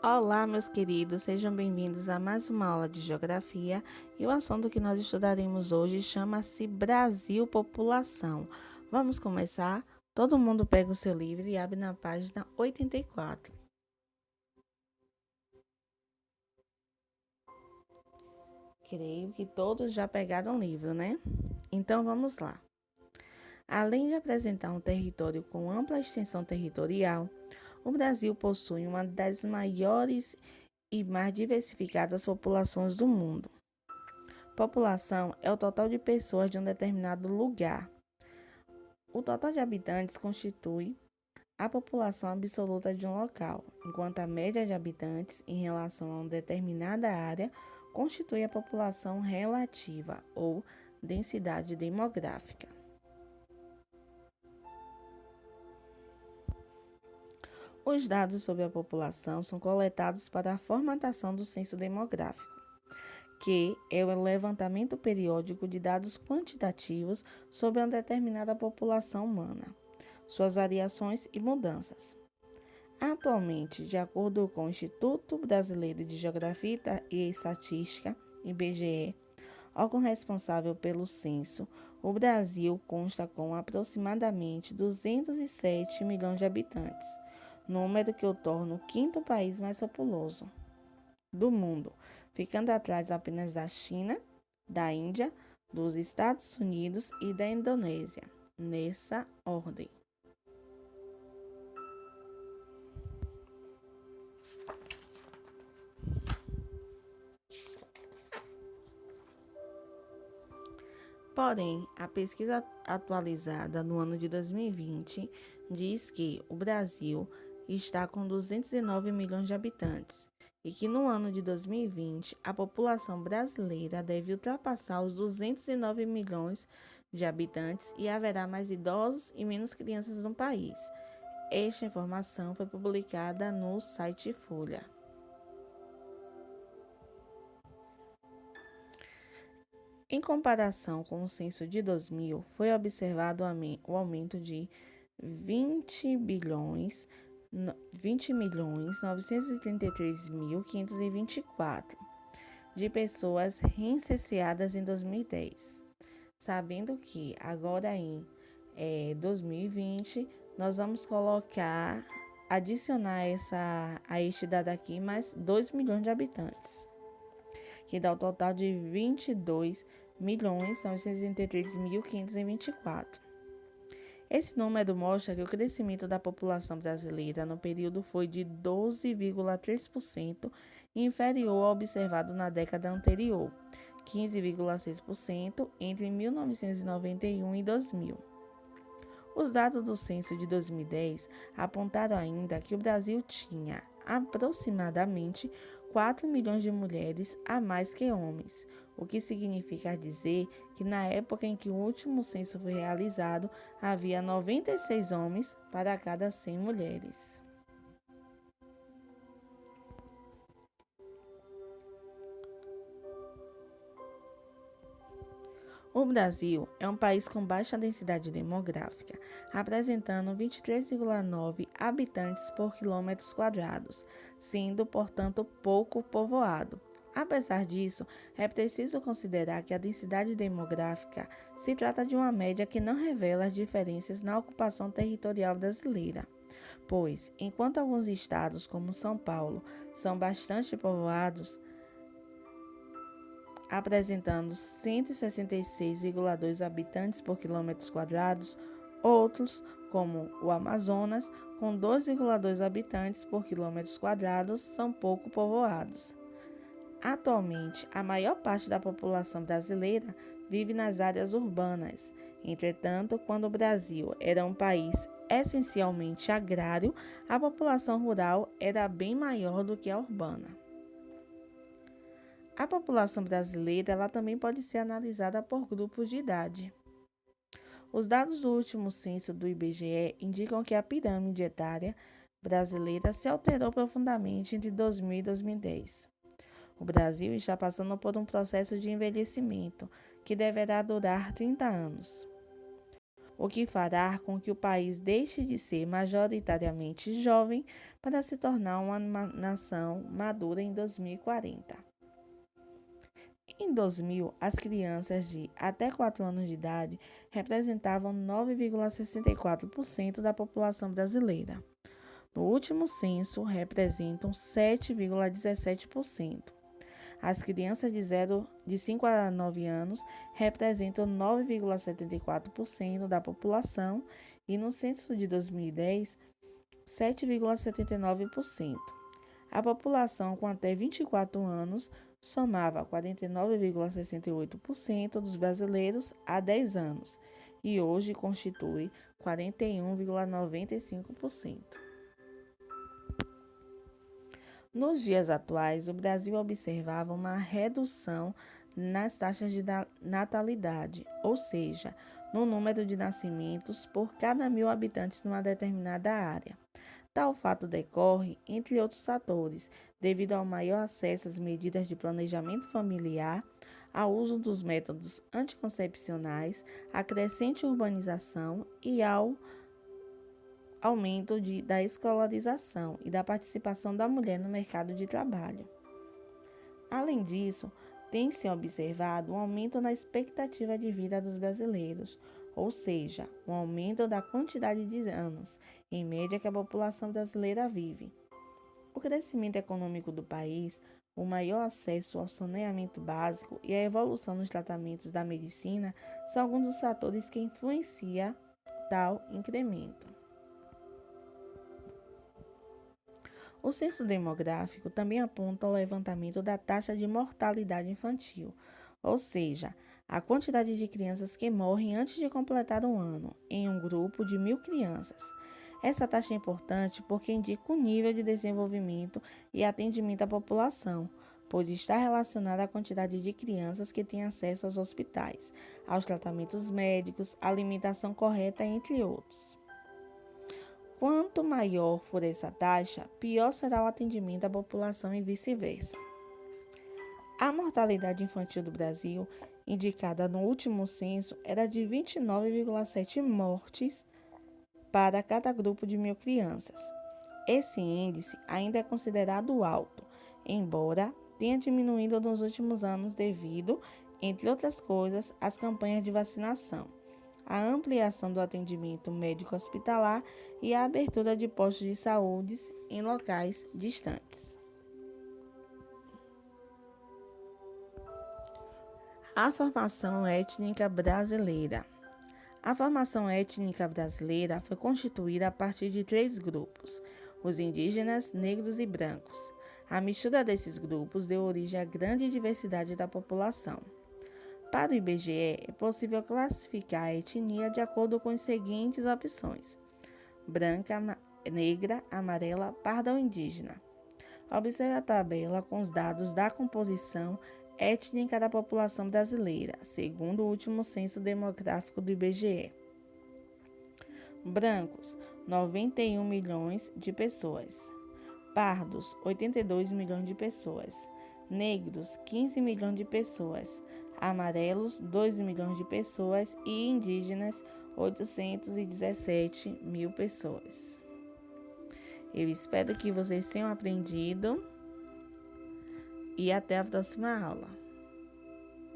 Olá, meus queridos, sejam bem-vindos a mais uma aula de Geografia e o assunto que nós estudaremos hoje chama-se Brasil População. Vamos começar? Todo mundo pega o seu livro e abre na página 84. Creio que todos já pegaram o livro, né? Então vamos lá. Além de apresentar um território com ampla extensão territorial, o Brasil possui uma das maiores e mais diversificadas populações do mundo. População é o total de pessoas de um determinado lugar. O total de habitantes constitui a população absoluta de um local, enquanto a média de habitantes em relação a uma determinada área constitui a população relativa ou densidade demográfica. Os dados sobre a população são coletados para a formatação do censo demográfico, que é o levantamento periódico de dados quantitativos sobre uma determinada população humana, suas variações e mudanças. Atualmente, de acordo com o Instituto Brasileiro de Geografia e Estatística, IBGE, órgão responsável pelo censo, o Brasil consta com aproximadamente 207 milhões de habitantes, número que o torna o quinto país mais populoso do mundo, ficando atrás apenas da China, da Índia, dos Estados Unidos e da Indonésia, nessa ordem. Porém, a pesquisa atualizada no ano de 2020 diz que o Brasil está com 209 milhões de habitantes e que no ano de 2020 a população brasileira deve ultrapassar os 209 milhões de habitantes e haverá mais idosos e menos crianças no país. Esta informação foi publicada no site Folha. Em comparação com o censo de 2000, foi observado o aumento de 20.933.524 de pessoas recenseadas em 2010. Sabendo que agora em 2020 nós vamos adicionar a este dado aqui mais 2 milhões de habitantes, que dá o total de 22.963.524. Esse número mostra que o crescimento da população brasileira no período foi de 12,3%, inferior ao observado na década anterior, 15,6% entre 1991 e 2000. Os dados do censo de 2010 apontaram ainda que o Brasil tinha aproximadamente 4 milhões de mulheres a mais que homens, o que significa dizer que na época em que o último censo foi realizado, havia 96 homens para cada 100 mulheres. O Brasil é um país com baixa densidade demográfica, apresentando 23,9 habitantes por quilômetros quadrados, sendo, portanto, pouco povoado. Apesar disso, é preciso considerar que a densidade demográfica se trata de uma média que não revela as diferenças na ocupação territorial brasileira, pois, enquanto alguns estados, como São Paulo, são bastante povoados, apresentando 166,2 habitantes por quilômetros quadrados, outros, como o Amazonas, com 2,2 habitantes por quilômetros quadrados, são pouco povoados. Atualmente, a maior parte da população brasileira vive nas áreas urbanas. Entretanto, quando o Brasil era um país essencialmente agrário, a população rural era bem maior do que a urbana. A população brasileira ela também pode ser analisada por grupos de idade. Os dados do último censo do IBGE indicam que a pirâmide etária brasileira se alterou profundamente entre 2000 e 2010. O Brasil está passando por um processo de envelhecimento que deverá durar 30 anos. o que fará com que o país deixe de ser majoritariamente jovem para se tornar uma nação madura em 2040. Em 2000, as crianças de até 4 anos de idade representavam 9,64% da população brasileira. No último censo, representam 7,17%. As crianças de 5 a 9 anos representam 9,74% da população e no censo de 2010, 7,79%. A população com até 24 anos somava 49,68% dos brasileiros há 10 anos e hoje constitui 41,95%. Nos dias atuais, o Brasil observava uma redução nas taxas de natalidade, ou seja, no número de nascimentos por cada 1.000 habitantes numa determinada área. Tal fato decorre, entre outros fatores, devido ao maior acesso às medidas de planejamento familiar, ao uso dos métodos anticoncepcionais, à crescente urbanização e ao aumento da escolarização e da participação da mulher no mercado de trabalho. Além disso, tem-se observado um aumento na expectativa de vida dos brasileiros, ou seja, um aumento da quantidade de anos, em média, que a população brasileira vive. O crescimento econômico do país, o maior acesso ao saneamento básico e a evolução nos tratamentos da medicina são alguns dos fatores que influenciam tal incremento. O censo demográfico também aponta o levantamento da taxa de mortalidade infantil, ou seja, a quantidade de crianças que morrem antes de completar um ano, em um grupo de 1.000 crianças. Essa taxa é importante porque indica o nível de desenvolvimento e atendimento à população, pois está relacionada à quantidade de crianças que têm acesso aos hospitais, aos tratamentos médicos, à alimentação correta, entre outros. Quanto maior for essa taxa, pior será o atendimento à população e vice-versa. A mortalidade infantil do Brasil, indicada no último censo, era de 29,7 mortes para cada grupo de 1.000 crianças. Esse índice ainda é considerado alto, embora tenha diminuído nos últimos anos devido, entre outras coisas, às campanhas de vacinação, a ampliação do atendimento médico-hospitalar e a abertura de postos de saúde em locais distantes. A formação étnica brasileira. A formação étnica brasileira foi constituída a partir de 3 grupos: os indígenas, negros e brancos. A mistura desses grupos deu origem à grande diversidade da população. Para o IBGE, é possível classificar a etnia de acordo com as seguintes opções: branca, negra, amarela, parda ou indígena. Observe a tabela com os dados da composição étnica da população brasileira, segundo o último censo demográfico do IBGE. Brancos, 91 milhões de pessoas. Pardos, 82 milhões de pessoas. Negros, 15 milhões de pessoas. Amarelos, 2 milhões de pessoas e indígenas, 817 mil pessoas. Eu espero que vocês tenham aprendido e até a próxima aula.